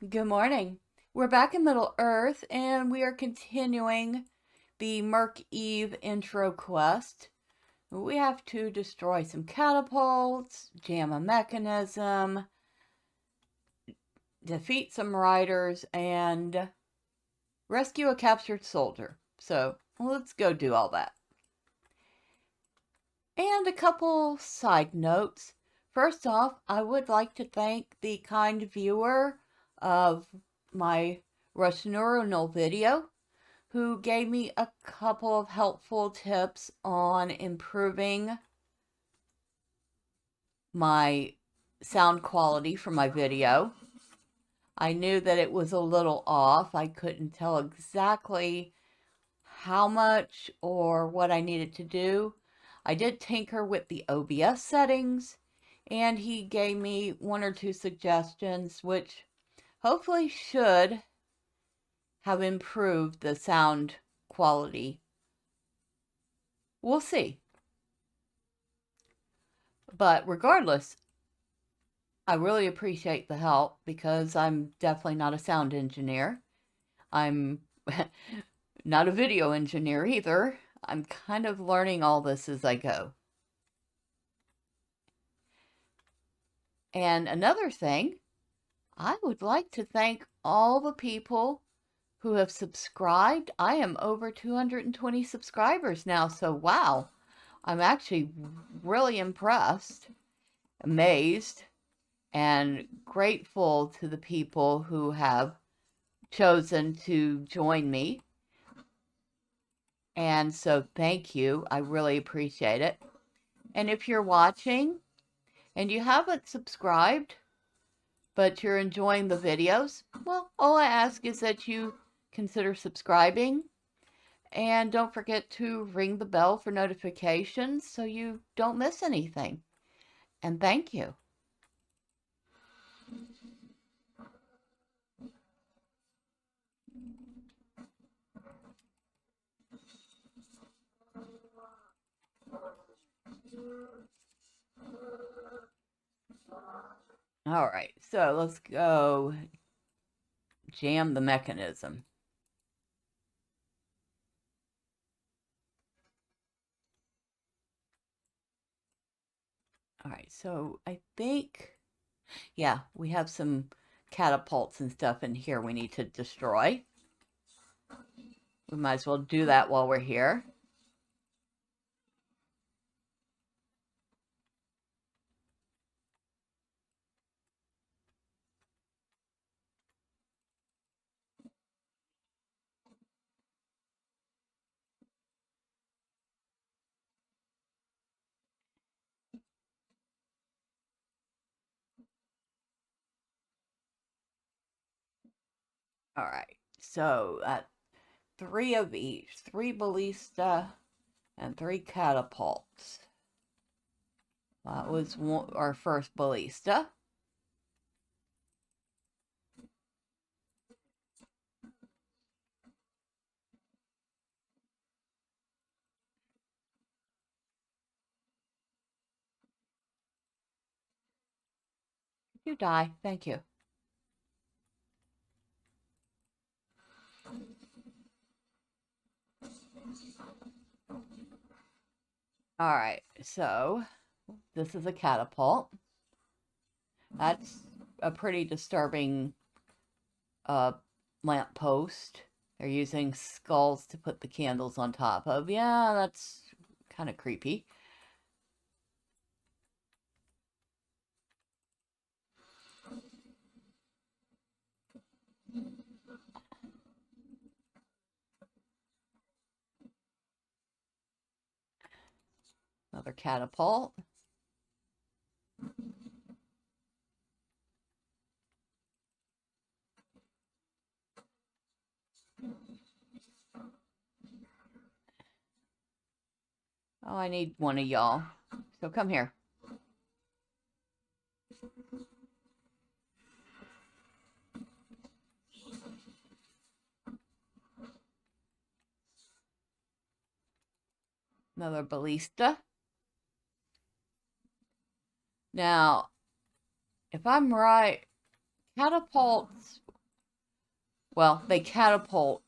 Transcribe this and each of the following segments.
Good morning. We're back in Middle Earth and we are continuing the Mirk Eaves intro quest. We have to destroy some catapults, jam a mechanism, defeat some riders, and rescue a captured soldier. So let's go do all that. And a couple side notes. First off, I would like to thank the kind viewer of my Russian video who gave me a couple of helpful tips on improving my sound quality for my video. I knew that it was a little off. I couldn't tell exactly how much or what I needed to do. I did tinker with the OBS settings, and he gave me one or two suggestions, which hopefully should have improved the sound quality. We'll see. But regardless, I really appreciate the help because I'm definitely not a sound engineer. I'm not a video engineer either. I'm kind of learning all this as I go. And another thing, I would like to thank all the people who have subscribed. I am over 220 subscribers now, so wow. I'm actually really impressed, amazed, and grateful to the people who have chosen to join me. And so thank you. I really appreciate it. And if you're watching and you haven't subscribed, but you're enjoying the videos, well, all I ask is that you consider subscribing. And don't forget to ring the bell for notifications so you don't miss anything. And thank you. All right, so let's go jam the mechanism. All right, so I think, yeah, we have some catapults and stuff in here we need to destroy. We might as well do that while we're here. All right, so 3 of each, 3 ballista and 3 catapults. That was our first ballista. You die, thank you. All right, so this is a catapult. That's a pretty disturbing lamppost. They're using skulls to put the candles on top of. Yeah, that's kind of creepy. Another catapult. Oh, I need one of y'all. So come here. Another ballista. Now, if I'm right, catapults well, they catapult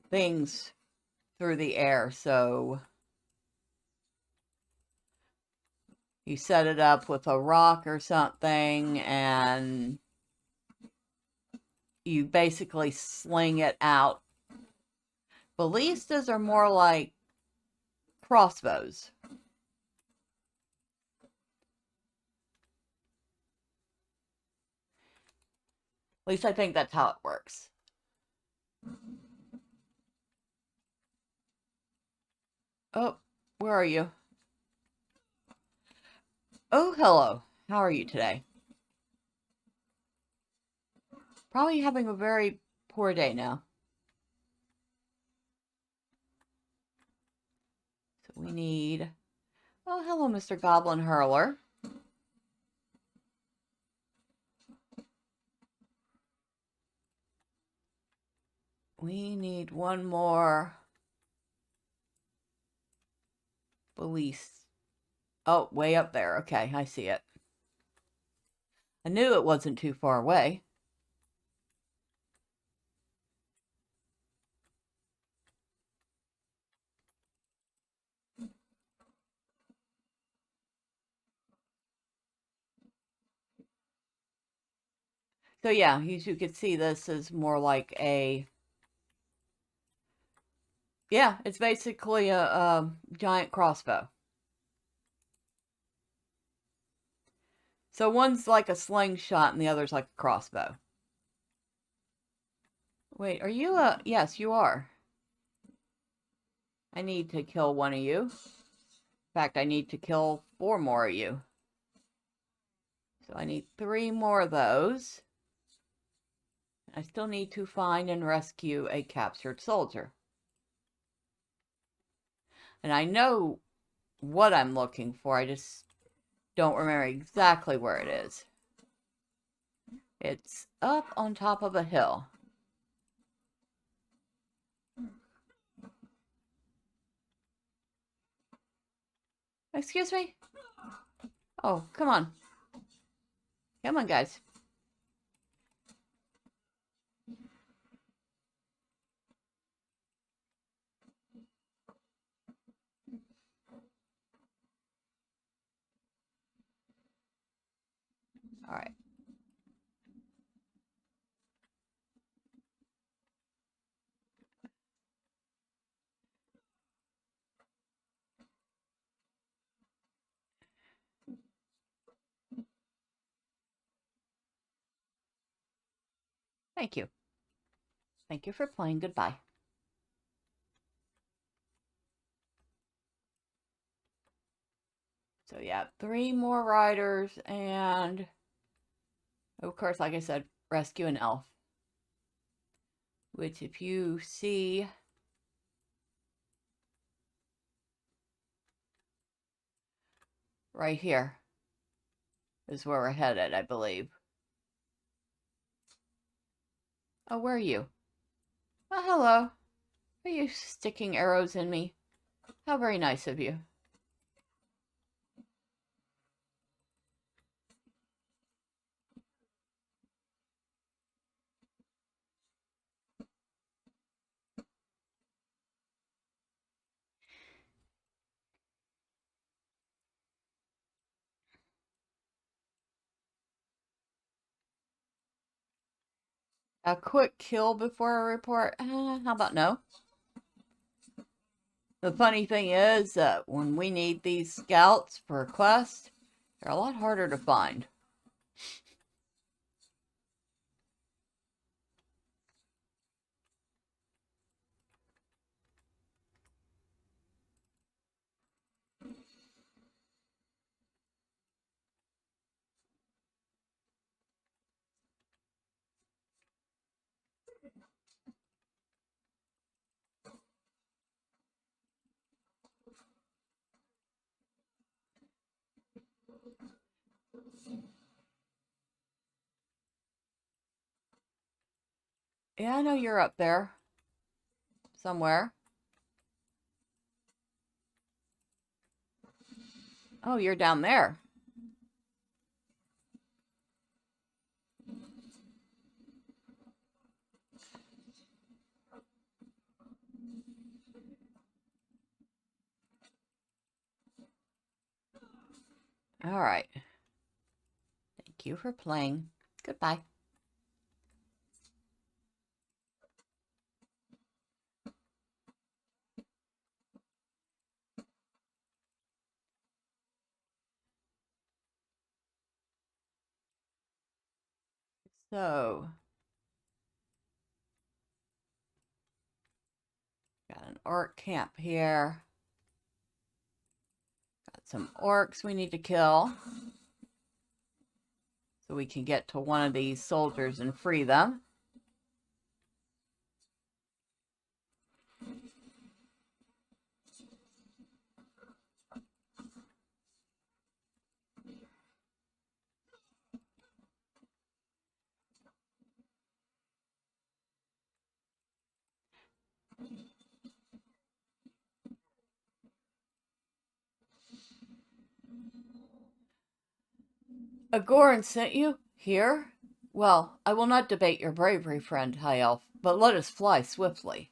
things through the air. So you set it up with a rock or something, and you basically sling it out. Ballistas are more like crossbows. At least I think that's how it works. Oh, where are you? Oh, hello. How are you today? Probably having a very poor day now. So we need... Oh, hello, Mr. Goblin Hurler. We need one more ballista. Oh, way up there. Okay, I see it. I knew it wasn't too far away. So yeah, as you can see, this is more like a... Yeah, it's basically a giant crossbow. So one's like a slingshot and the other's like a crossbow. Wait, are you a... Yes, you are. I need to kill one of you. In fact, I need to kill 4 more of you. So I need 3 more of those. I still need to find and rescue a captured soldier. And I know what I'm looking for. I just don't remember exactly where it is. It's up on top of a hill. Excuse me? Oh, come on. Come on, guys. All right. Thank you. Thank you for playing. Goodbye. So yeah, 3 more riders and, of course, like I said, rescue an elf. Which, if you see... right here is where we're headed, I believe. Oh, where are you? Oh, hello. Are you sticking arrows in me? How very nice of you. A quick kill before a report? How about no? The funny thing is that when we need these scouts for a quest, they're a lot harder to find. Yeah, I know you're up there. Somewhere. Oh, you're down there. All right. Thank you for playing. Goodbye. So, got an orc camp here. Got some orcs we need to kill. So we can get to one of these soldiers and free them. Agoran sent you? Here? Well, I will not debate your bravery, friend, High Elf, but let us fly swiftly.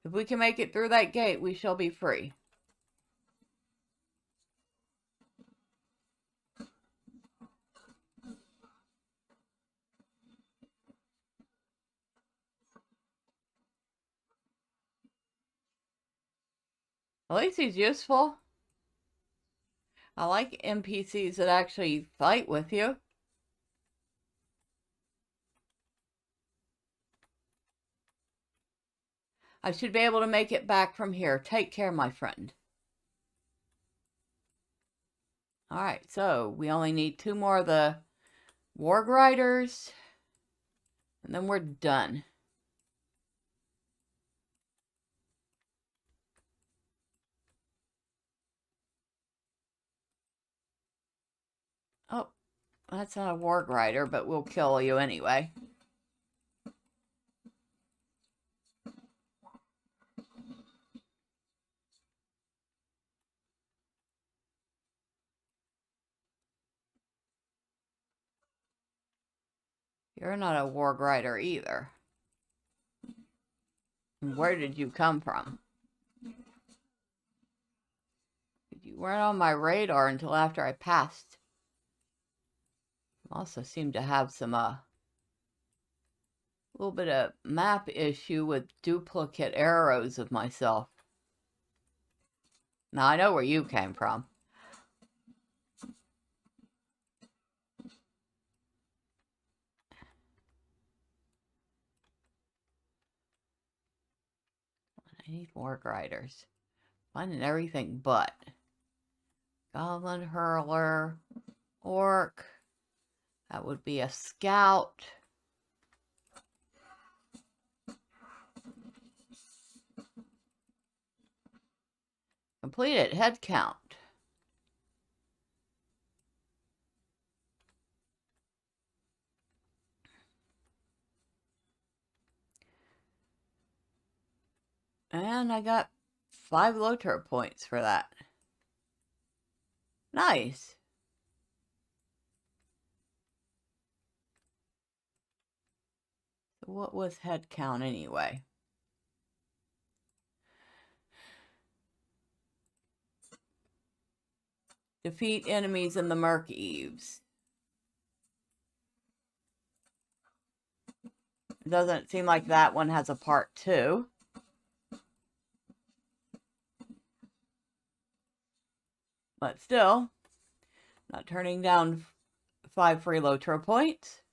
If we can make it through that gate, we shall be free. At least he's useful. I like NPCs that actually fight with you. I should be able to make it back from here. Take care, my friend. Alright, so we only need 2 more of the Warg Riders, and then we're done. Oh, that's not a Warg Rider, but we'll kill you anyway. You're not a Warg Rider either. Where did you come from? You weren't on my radar until after I passed. Also seem to have some little bit of map issue with duplicate arrows of myself. Now I know where you came from. I need more riders. Finding everything but. Goblin Hurler. Orc. That would be a scout. Completed head count. And I got 5 LOTRO points for that. Nice. So what was head count anyway? Defeat enemies in the Mirk Eaves. It doesn't seem like that one has a part 2. But still, not turning down 5 free LOTRO points.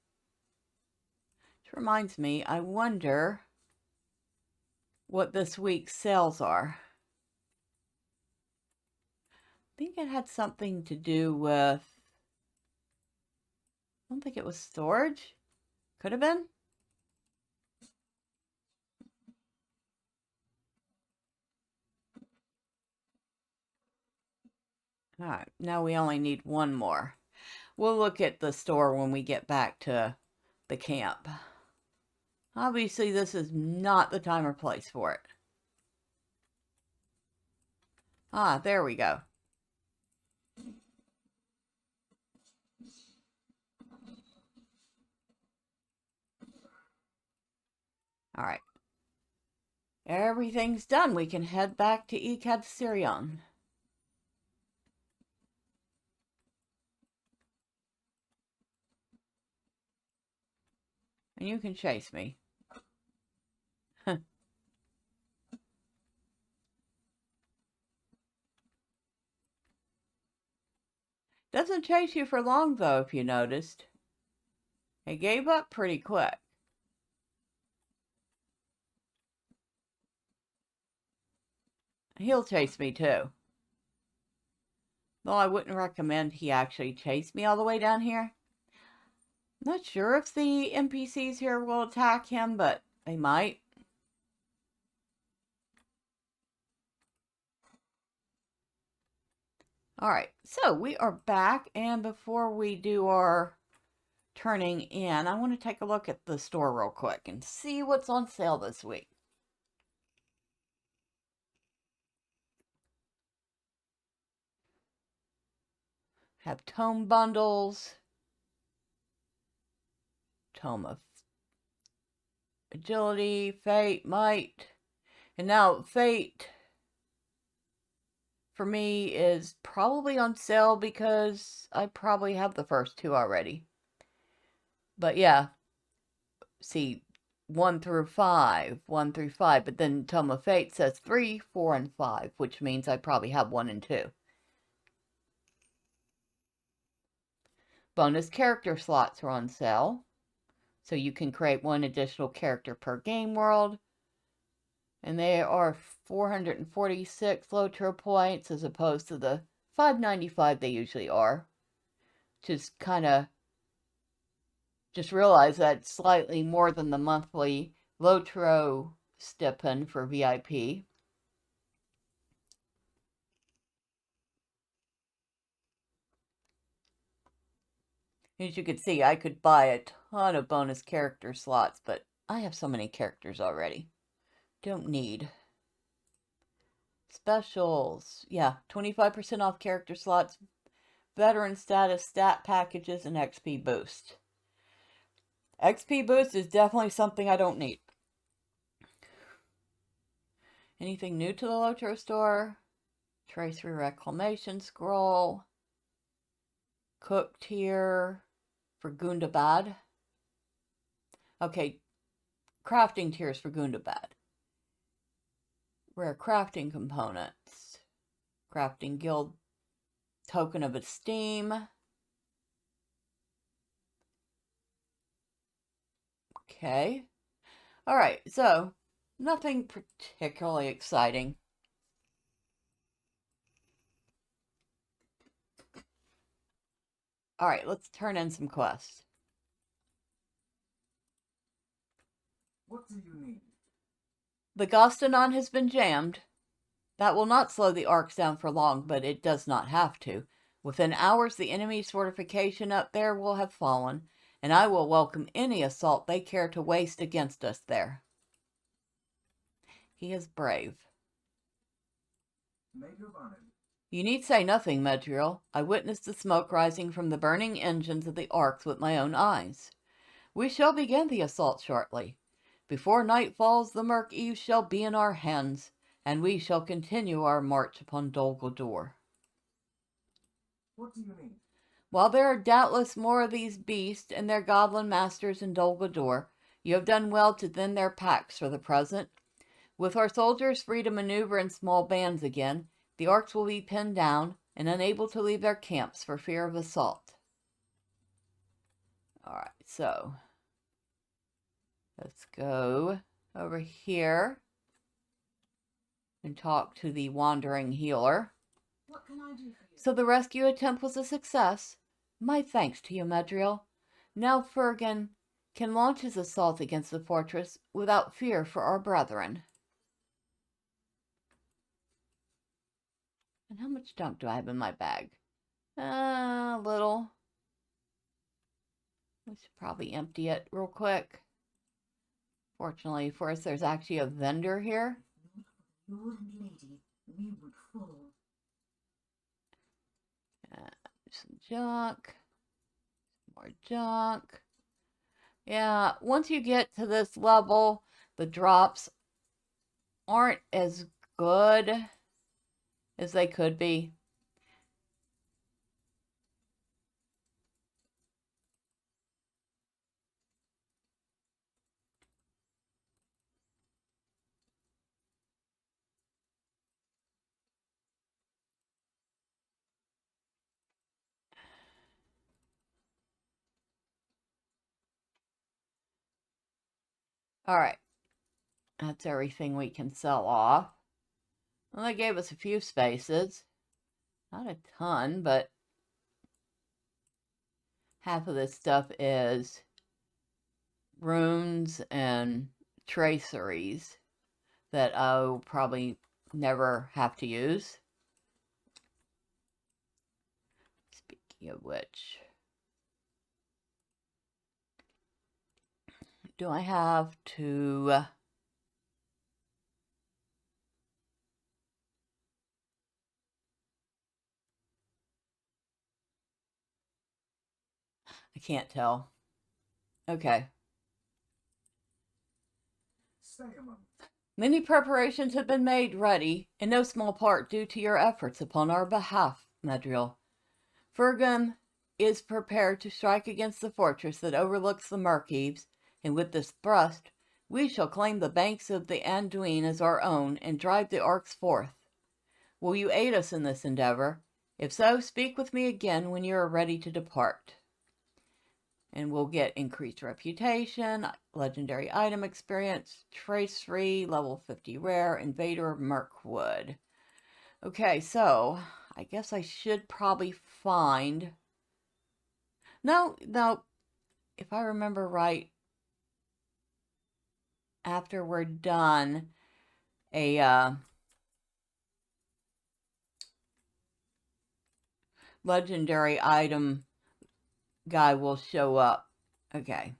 Which reminds me, I wonder what this week's sales are. I think it had something to do with... I don't think it was storage. Could have been. Alright, now we only need 1 more. We'll look at the store when we get back to the camp. Obviously, this is not the time or place for it. Ah, there we go. Alright. Everything's done. We can head back to Ecad Sirion. And you can chase me. Doesn't chase you for long, though, if you noticed. It gave up pretty quick. He'll chase me, too. Though I wouldn't recommend he actually chase me all the way down here. Not sure if the NPCs here will attack him, but they might. Alright, so we are back, and before we do our turning in, I want to take a look at the store real quick and see what's on sale this week. Have tome bundles, tome of agility, fate, might, and now fate for me is probably on sale because I probably have the first two already. But yeah, see, 1 through 5, but then Tome of Fate says 3, 4, and 5, which means I probably have 1 and 2. Bonus character slots are on sale, so you can create 1 additional character per game world. And they are 446 LOTRO points as opposed to the 595 they usually are. Just realize that's slightly more than the monthly LOTRO stipend for VIP. As you can see, I could buy a ton of bonus character slots, but I have so many characters already. Don't need. Specials. Yeah, 25% off character slots, veteran status, stat packages, and XP boost. XP boost is definitely something I don't need. Anything new to the LOTRO store? Tracery Reclamation Scroll. Cook tier for Gundabad. Okay, crafting tiers for Gundabad. Rare crafting components. Crafting guild token of esteem. Okay. Alright, so nothing particularly exciting. Alright, let's turn in some quests. What do you need? The Gostanon has been jammed. That will not slow the arcs down for long, but it does not have to. Within hours, the enemy's fortification up there will have fallen, and I will welcome any assault they care to waste against us there. He is brave. You need say nothing, Medrielle. I witnessed the smoke rising from the burning engines of the arcs with my own eyes. We shall begin the assault shortly. Before night falls, the Mirk Eaves shall be in our hands, and we shall continue our march upon Dol Guldur. What do you need? While there are doubtless more of these beasts and their goblin masters in Dol Guldur, you have done well to thin their packs for the present. With our soldiers free to maneuver in small bands again, the orcs will be pinned down and unable to leave their camps for fear of assault. Alright, so let's go over here and talk to the wandering healer. What can I do for you? So the rescue attempt was a success. My thanks to you, Medrielle. Now Fergan can launch his assault against the fortress without fear for our brethren. And how much junk do I have in my bag? A little. I should probably empty it real quick. Fortunately for us, there's actually a vendor here. Lord and lady, we would fall. Some junk. More junk. Yeah, once you get to this level, the drops aren't as good as they could be. All right, that's everything we can sell off. Well, they gave us a few spaces. Not a ton, but half of this stuff is runes and traceries that I'll probably never have to use. Speaking of which, do I have to... I can't tell. Okay. Many preparations have been made ready, in no small part due to your efforts upon our behalf, Medrielle. Fergus is prepared to strike against the fortress that overlooks the Mirk Eaves, and with this thrust, we shall claim the banks of the Anduin as our own and drive the orcs forth. Will you aid us in this endeavor? If so, speak with me again when you are ready to depart. And we'll get increased reputation, legendary item experience, tracery, level 50 rare, invader of Mirkwood. Okay, so I guess I should probably find... No, if I remember right, after we're done, a legendary item guy will show up. Okay.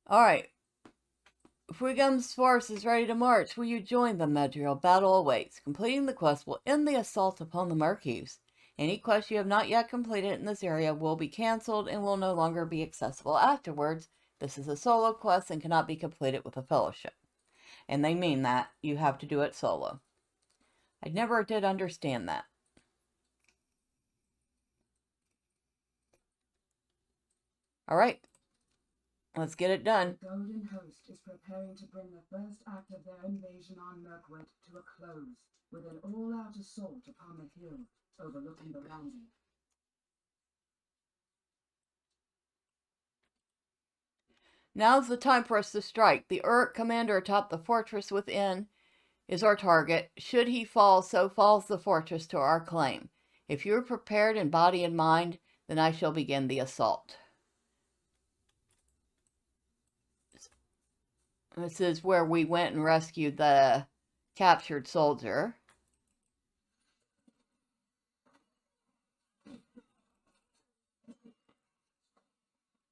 Alright. Frigum's force is ready to march. Will you join them, Medrielle? Battle awaits. Completing the quest will end the assault upon the Mirk Eaves. Any quest you have not yet completed in this area will be cancelled and will no longer be accessible afterwards. This is a solo quest and cannot be completed with a fellowship. And they mean that. You have to do it solo. I never did understand that. Alright. Let's get it done. The Golden Host is preparing to bring the first act of their invasion on Mirkwood to a close, with an all-out assault upon the hill overlooking the landing. Now's the time for us to strike. The Uruk commander atop the fortress within is our target. Should he fall, so falls the fortress to our claim. If you are prepared in body and mind, then I shall begin the assault. This is where we went and rescued the captured soldier.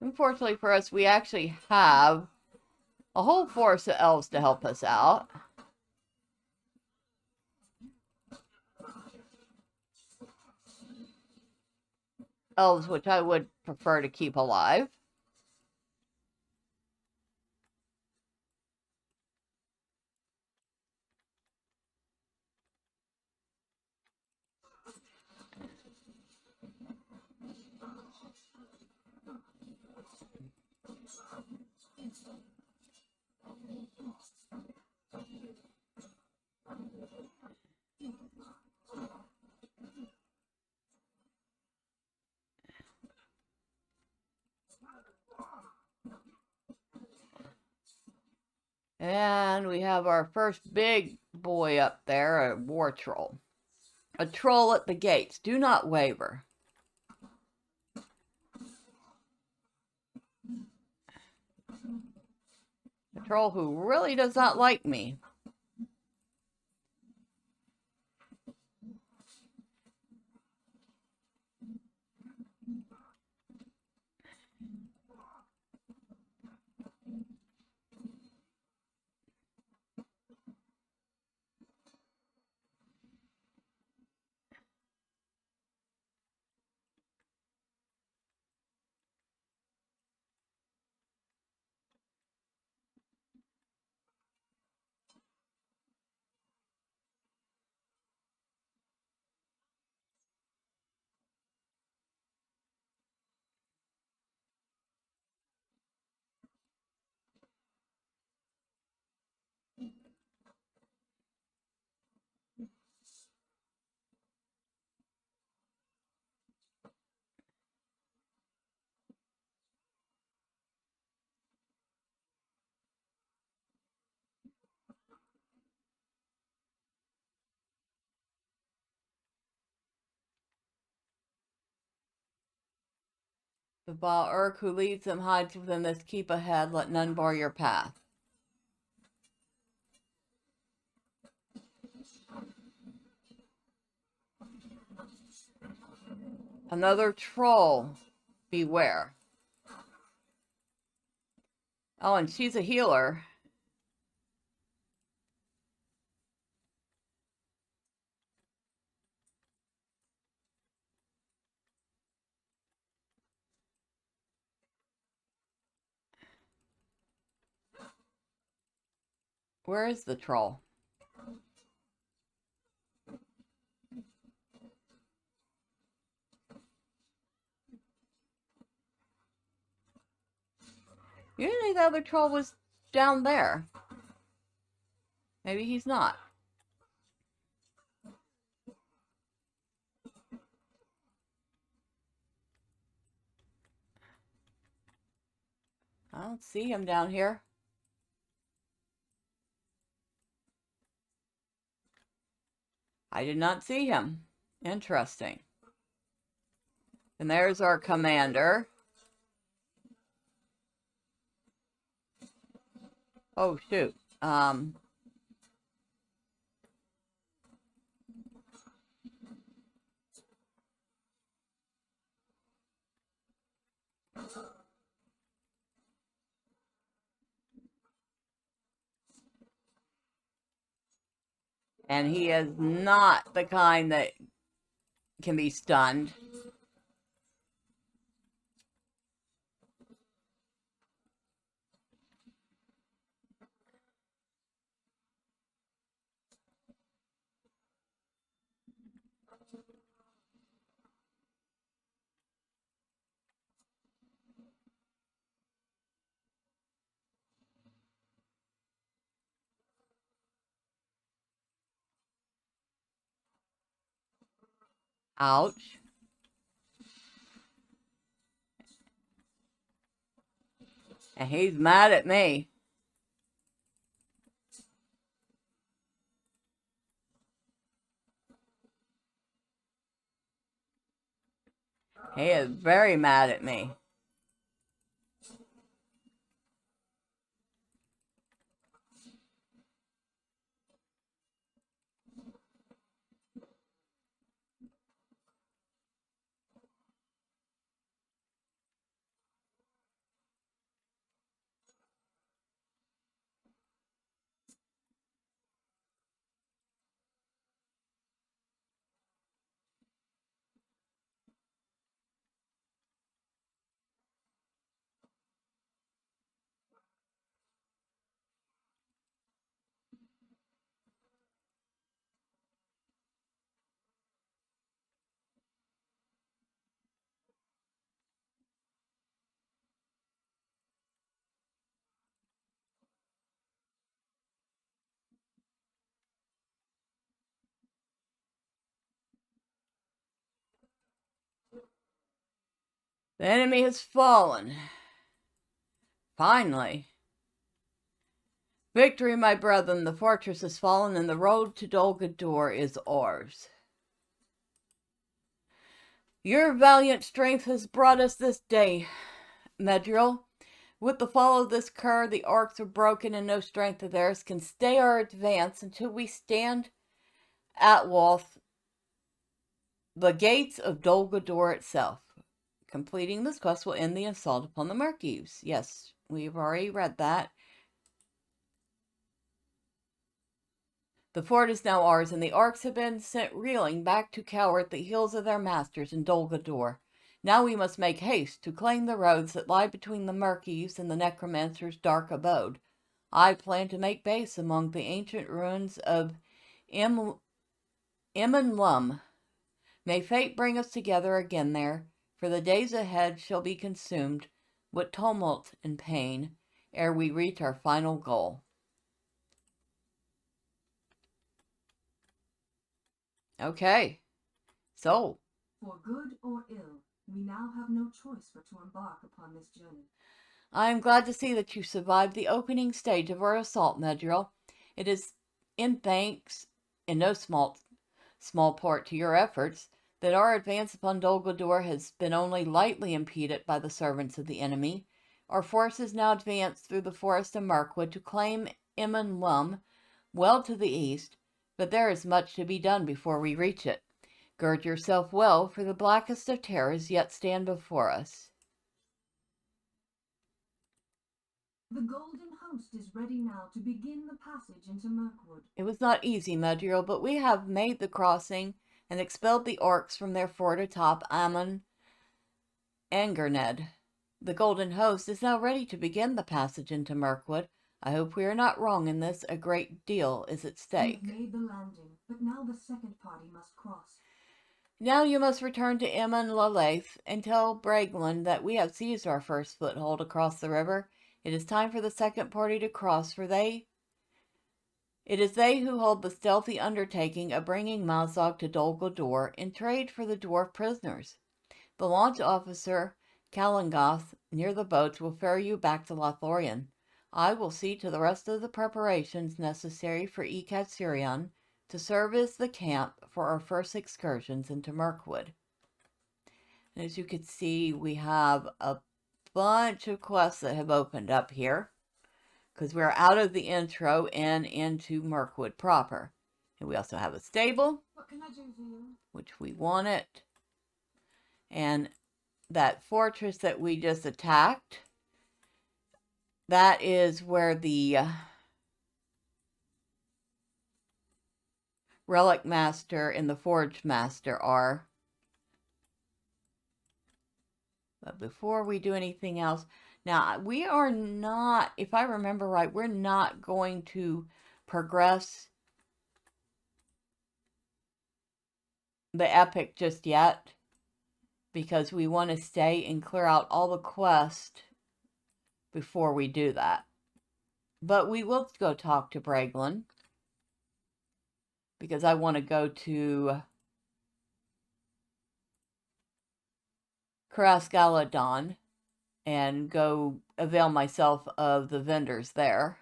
Unfortunately for us, we actually have a whole force of elves to help us out. Elves which I would prefer to keep alive. And we have our first big boy up there, a war troll. A troll at the gates. Do not waver. A troll who really does not like me. The Baal Urk who leads them hides within this keep ahead. Let none bar your path. Another troll. Beware. Oh, and she's a healer. Where is the troll? Usually the other troll was down there. Maybe he's not. I don't see him down here. I did not see him. Interesting. And there's our commander. Oh, shoot. And he is not the kind that can be stunned. Ouch. And he's mad at me. He is very mad at me. The enemy has fallen. Finally. Victory, my brethren. The fortress has fallen, and the road to Dol Guldur is ours. Your valiant strength has brought us this day, Medrielle. With the fall of this cur, the orcs are broken, and no strength of theirs can stay our advance until we stand at the gates of Dol Guldur itself. Completing this quest will end the assault upon the Mirk Eaves. Yes, we've already read that. The fort is now ours, and the orcs have been sent reeling back to cower at the heels of their masters in Dol Guldur. Now we must make haste to claim the roads that lie between the Mirk Eaves and the necromancer's dark abode. I plan to make base among the ancient ruins of Immenlum. May fate bring us together again there, for the days ahead shall be consumed with tumult and pain ere we reach our final goal. Okay, so. For good or ill, we now have no choice but to embark upon this journey. I am glad to see that you survived the opening stage of our assault, Medrielle. It is in thanks, in no small part to your efforts, that our advance upon Dol Guldur has been only lightly impeded by the servants of the enemy. Our forces now advance through the forest of Mirkwood to claim Emin Lum, well to the east, but there is much to be done before we reach it. Gird yourself well, for the blackest of terrors yet stand before us. The Golden Host is ready now to begin the passage into Mirkwood. It was not easy, Medrielle, but we have made the crossing and expelled the orcs from their fort atop Amon Angerned. The Golden Host is now ready to begin the passage into Mirkwood. I hope we are not wrong in this. A great deal is at stake. We've made the landing, but now the second party must cross. Now you must return to Emin Lalaith and tell Braglin that we have seized our first foothold across the river. It is time for the second party to cross, for it is they who hold the stealthy undertaking of bringing Mazog to Dol Guldur in trade for the dwarf prisoners. The launch officer, Kalangoth, near the boats, will ferry you back to Lothlorien. I will see to the rest of the preparations necessary for Ekatsirion to serve as the camp for our first excursions into Mirkwood. And as you can see, we have a bunch of quests that have opened up here, because we're out of the intro and into Mirkwood proper. And we also have a stable, What can I do for you? which we wanted. And that fortress that we just attacked, that is where the Relic Master and the Forge Master are. But before we do anything else, now we are not, if I remember right, we're not going to progress the epic just yet, because we want to stay and clear out all the quests before we do that. But we will go talk to Braglin, because I want to go to Kraskaladon and go avail myself of the vendors there.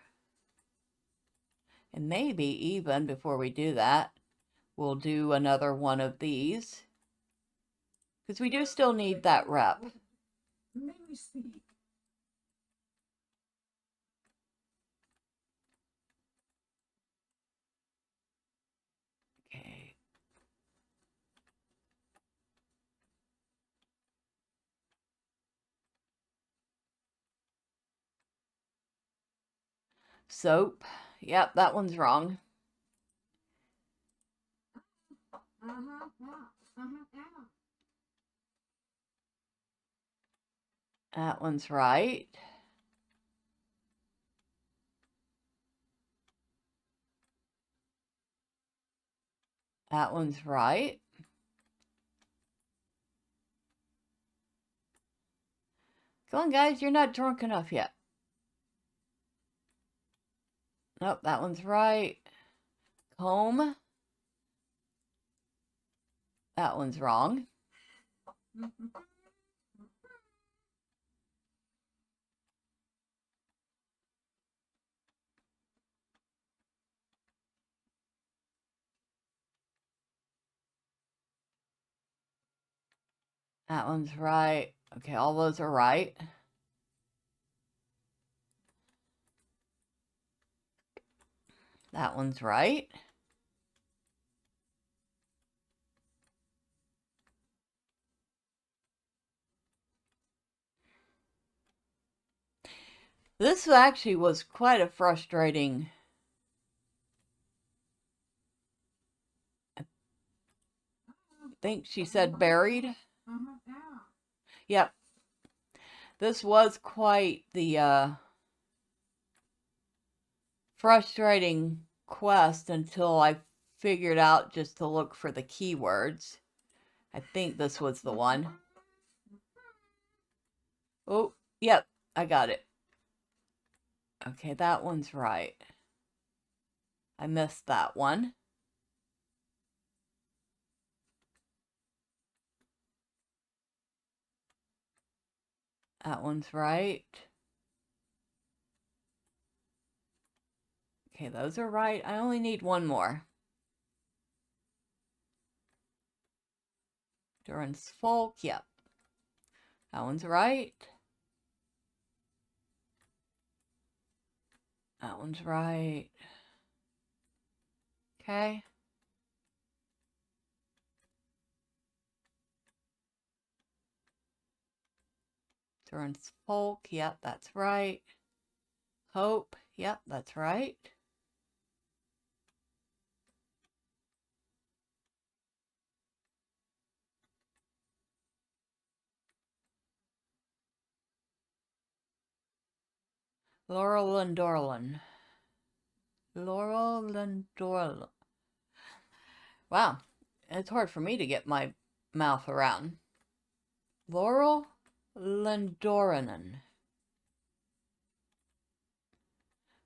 And maybe even before we do that, we'll do another one of these, because we do still need that rep. May we speak? Okay. Soap. Yep, that one's wrong. That one's right. That one's right. Come on, guys, you're not drunk enough yet. Nope, that one's right. Comb. That one's wrong. That one's right. Okay, all those are right. That one's right. This actually was quite a frustrating... I think she said buried. Yep. This was quite the frustrating quest until I figured out just to look for the keywords. I think this was the one. Oh, yep, I got it. Okay, that one's right. I missed that one. That one's right. Okay, those are right. I only need one more. Durance Folk, yep. That one's right. That one's right. Okay. Durance Folk, yep, that's right. Hope, yep, that's right. Laurel and Dorlin. Laurel and Dorlin. Wow, it's hard for me to get my mouth around. Laurel Lendorinen.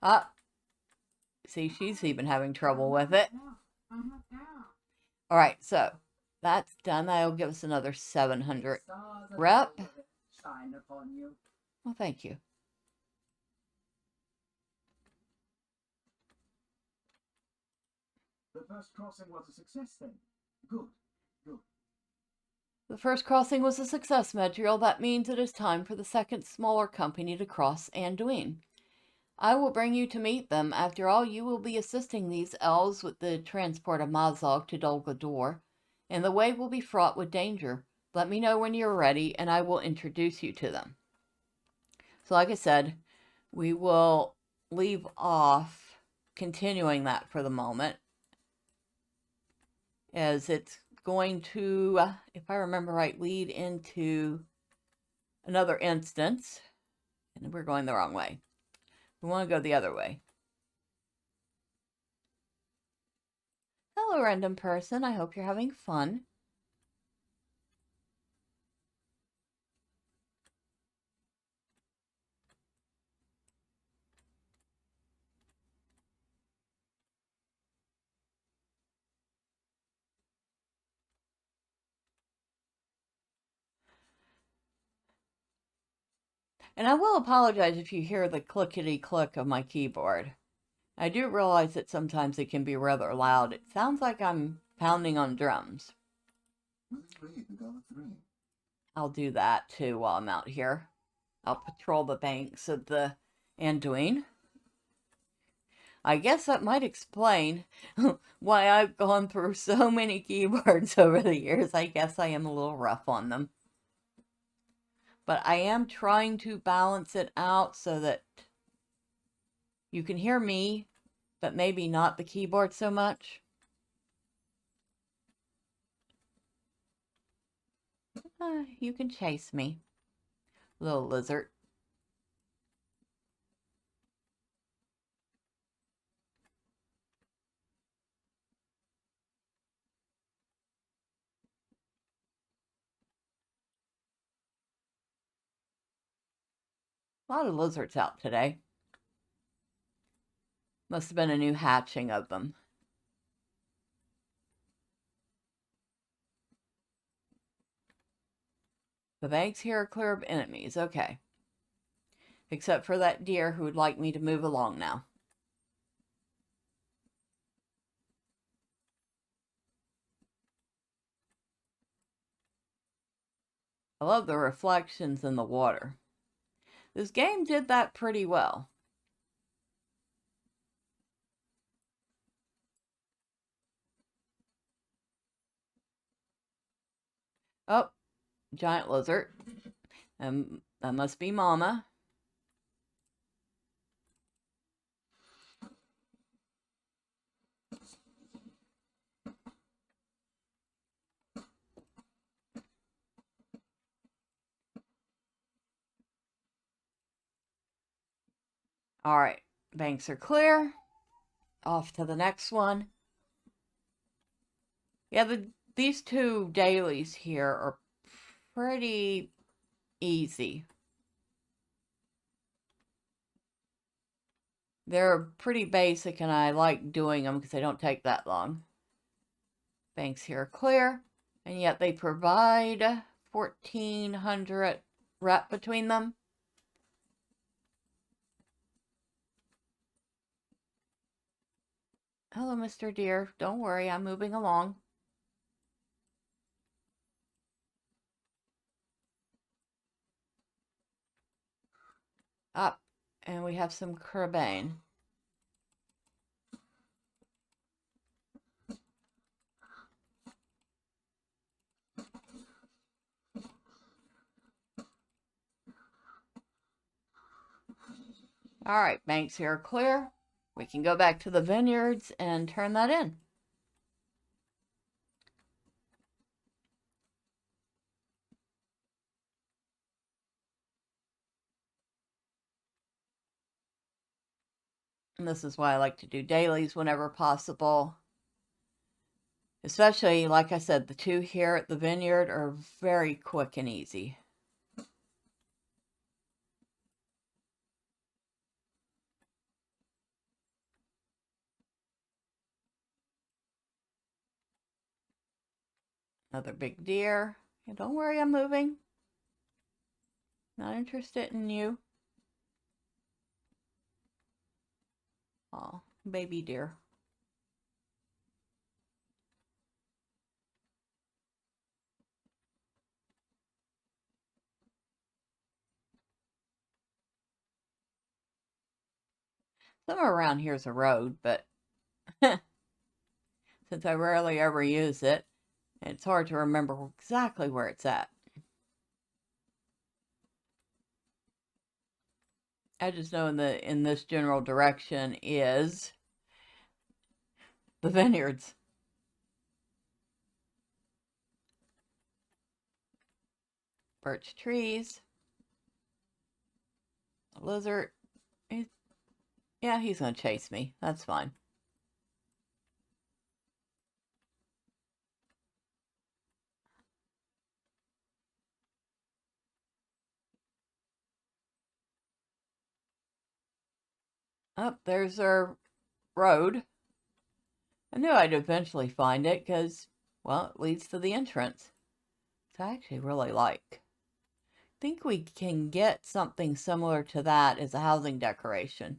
Ah, see, she's even having trouble with it. All right, so that's done. That'll give us another 700 rep. Well, thank you. The first crossing was a success then. Good. The first crossing was a success, Medrielle. That means it is time for the second smaller company to cross Anduin. I will bring you to meet them. After all, you will be assisting these elves with the transport of Mazog to Dol Guldur, and the way will be fraught with danger. Let me know when you're ready, and I will introduce you to them. So like I said, we will leave off continuing that for the moment, as it's going to, if I remember right, lead into another instance, and we're going the wrong way. We want to go the other way. Hello, random person. I hope you're having fun. And I will apologize if you hear the clickety-click of my keyboard. I do realize that sometimes it can be rather loud. It sounds like I'm pounding on drums. I'll do that too while I'm out here. I'll patrol the banks of the Anduin. I guess that might explain why I've gone through so many keyboards over the years. I guess I am a little rough on them. But I am trying to balance it out so that you can hear me, but maybe not the keyboard so much. You can chase me, little lizard. A lot of lizards out today. Must have been a new hatching of them. The banks here are clear of enemies. Okay. Except for that deer who would like me to move along now. I love the reflections in the water. This game did that pretty well. Oh, giant lizard. That must be Mama. All right, banks are clear. Off to the next one. Yeah, these two dailies here are pretty easy. They're pretty basic, and I like doing them because they don't take that long. Banks here are clear, and yet they provide 1,400 rep between them. Hello, Mr. Deer. Don't worry, I'm moving along. Up, and we have some crabane. All right, banks here are clear. We can go back to the vineyards and turn that in. And this is why I like to do dailies whenever possible. Especially, like I said, the two here at the vineyard are very quick and easy. Another big deer. And don't worry, I'm moving. Not interested in you. Oh, baby deer. Somewhere around here's a road, but since I rarely ever use it, it's hard to remember exactly where it's at. I just know in this general direction is the vineyards. Birch trees. A lizard. Yeah, he's gonna chase me. That's fine. Oh, there's our road. I knew I'd eventually find it because, well, it leads to the entrance. So I actually really like. I think we can get something similar to that as a housing decoration.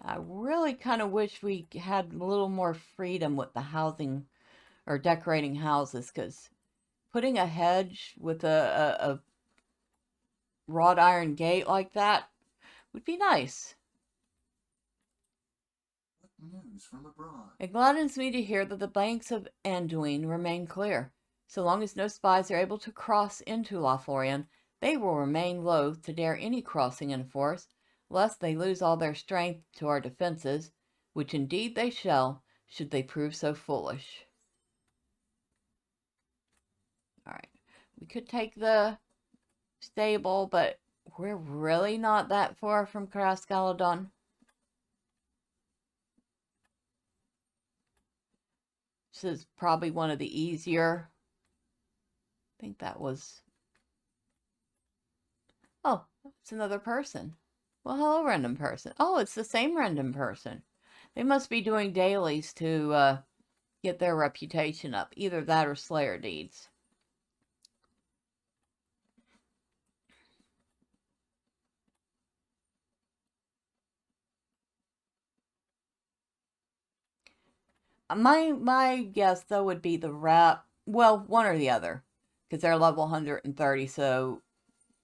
I really kind of wish we had a little more freedom with the housing or decorating houses, because putting a hedge with a wrought iron gate like that would be nice. News from abroad. It gladdens me to hear that the banks of Anduin remain clear. So long as no spies are able to cross into Lothlorien, they will remain loath to dare any crossing in force, lest they lose all their strength to our defenses, which indeed they shall, should they prove so foolish. Alright, we could take the stable, but we're really not that far from Carascaladon. This is probably one of the easier. I think that was... Oh, it's another person. Well, hello, random person. Oh, it's the same random person. They must be doing dailies to get their reputation up. Either that or Slayer deeds. My guess, though, would be the rep. Well, one or the other. Because they're level 130, so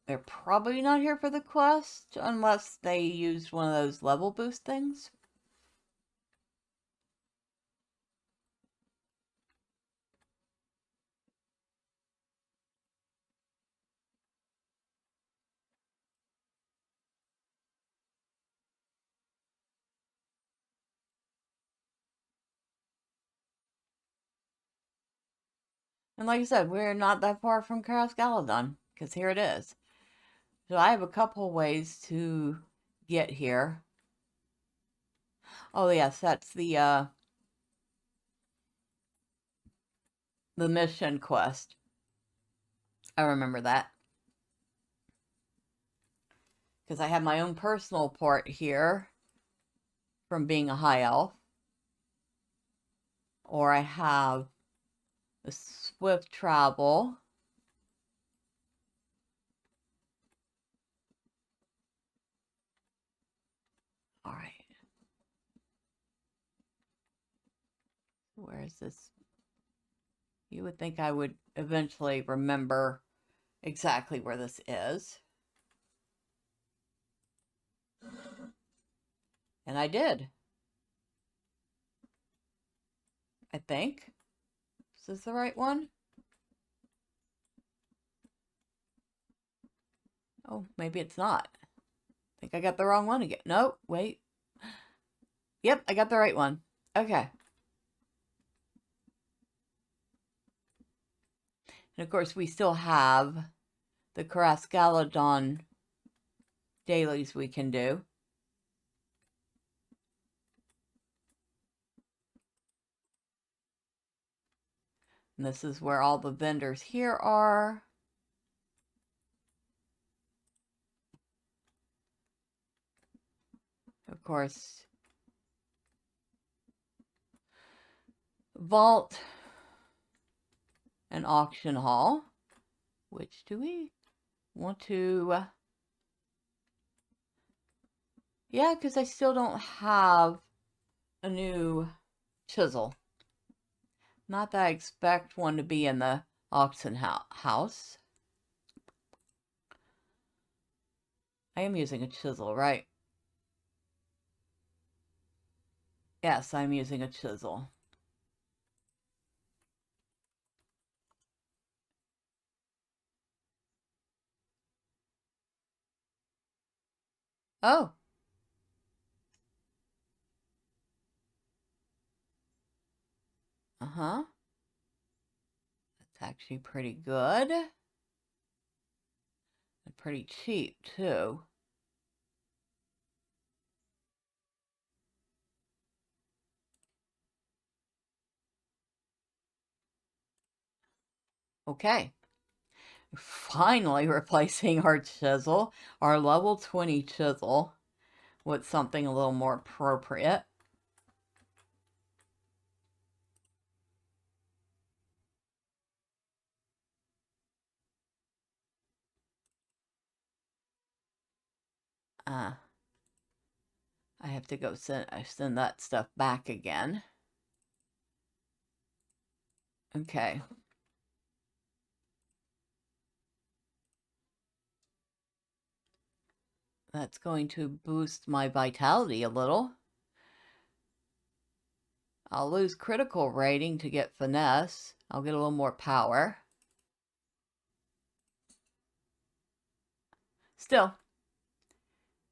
they're probably not here for the quest. Unless they used one of those level boost things. And like I said, we're not that far from Carascaladon, because here it is. So I have a couple ways to get here. Oh yes, that's the mission quest. I remember that. Because I have my own personal port here from being a high elf. Or I have a swift travel. Alright. Where is this? You would think I would eventually remember exactly where this is. And I did. I think. Is this the right one? Oh, maybe it's not. I think I got the wrong one again. No, wait. Yep, I got the right one. Okay. And of course, we still have the Carascalodon dailies we can do. And this is where all the vendors here are. Of course, vault and auction hall. Which do we want to... Yeah, because I still don't have a new chisel. Not that I expect one to be in the auction house. I am using a chisel, right? Yes, I'm using a chisel. Oh. Uh-huh. That's actually pretty good. And pretty cheap, too. Okay. Finally replacing our chisel, our level 20 chisel, with something a little more appropriate. I have to go send that stuff back again. Okay. That's going to boost my vitality a little. I'll lose critical rating to get finesse. I'll get a little more power. Still,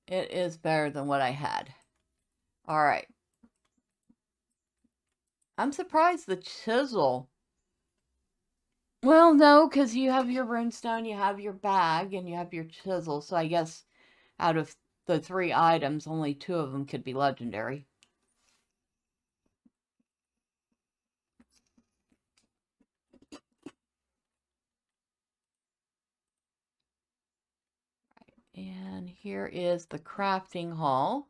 it is better than what I had. All right. I'm surprised the chisel. Well, no, because you have your runestone, you have your bag, and you have your chisel. So I guess out of the 3 items, only 2 of them could be legendary. And here is the crafting hall.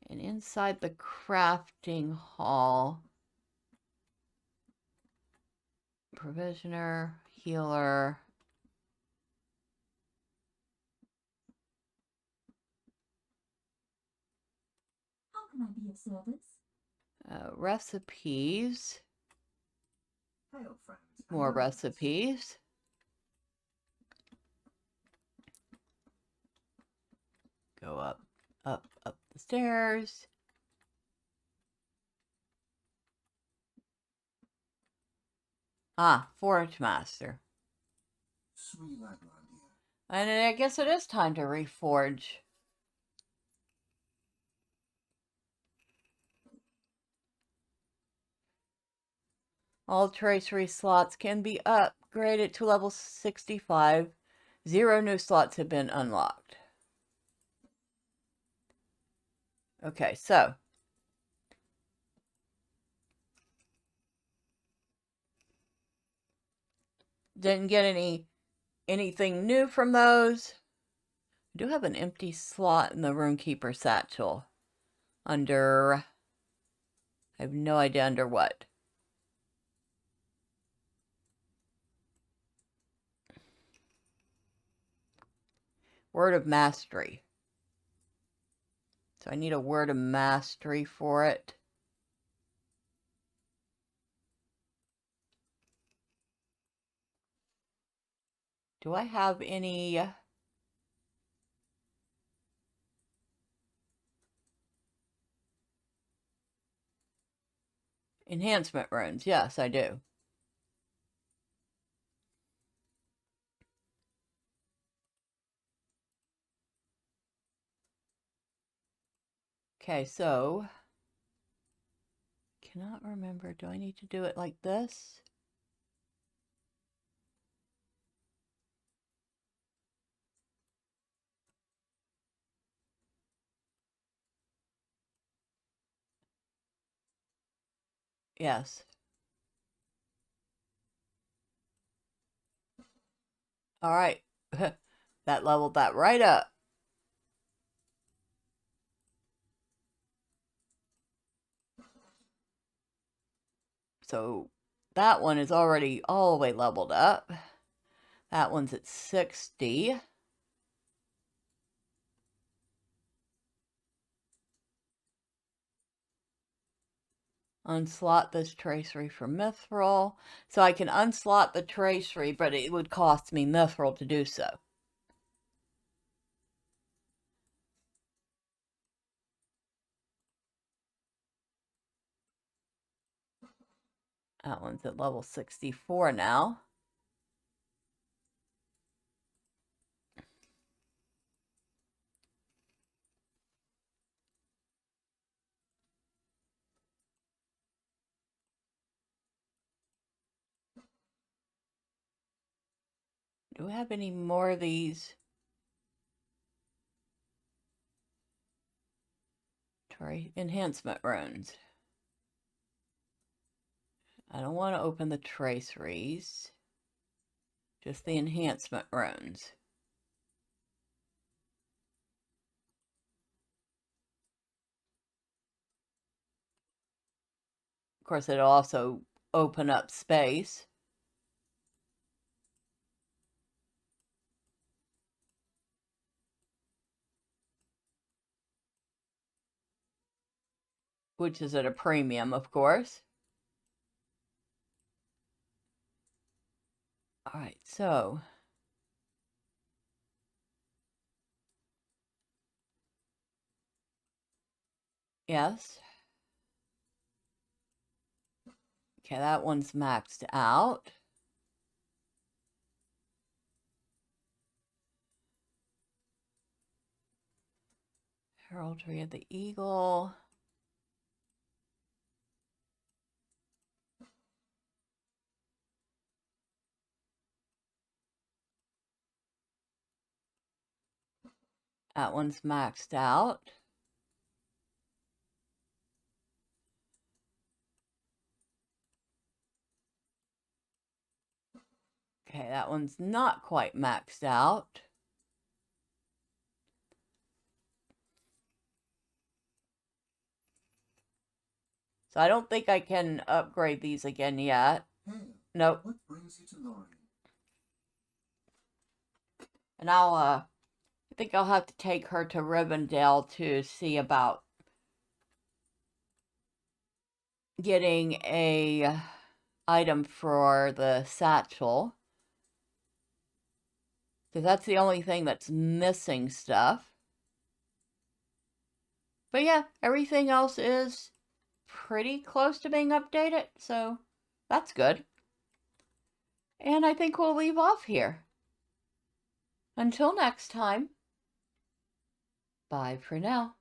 And inside the crafting hall, provisioner, healer, How can I be of service? recipes, Hail, friends. more recipes. Go up, up, up the stairs. Ah, Forge Master. Sweet lad round here. And I guess it is time to reforge. All tracery slots can be upgraded to level 65. 0 new slots have been unlocked. Okay, so didn't get anything new from those. I do have an empty slot in the Runekeeper satchel under, I have no idea under what. Word of Mastery. So I need a Word of Mastery for it. Do I have any... Enhancement runes. Yes, I do. Okay, so cannot remember. Do I need to do it like this? Yes. All right. That leveled that right up. So that one is already all the way leveled up. That one's at 60. Unslot this tracery for mithril. So I can unslot the tracery, but it would cost me mithril to do so. That one's at level 64 now. Do we have any more of these? Enhancement runes. I don't want to open the traceries. Just the enhancement runes. Of course, it'll also open up space. Which is at a premium, of course. All right, so yes. Okay, that one's maxed out. Heraldry of the Eagle. That one's maxed out. Okay, that one's not quite maxed out. So I don't think I can upgrade these again yet. Hey, Nope. what brings you to Lothlorien? And I think I'll have to take her to Rivendell to see about getting a item for the satchel. Because that's the only thing that's missing stuff. But yeah, everything else is pretty close to being updated, so that's good. And I think we'll leave off here. Until next time, bye for now.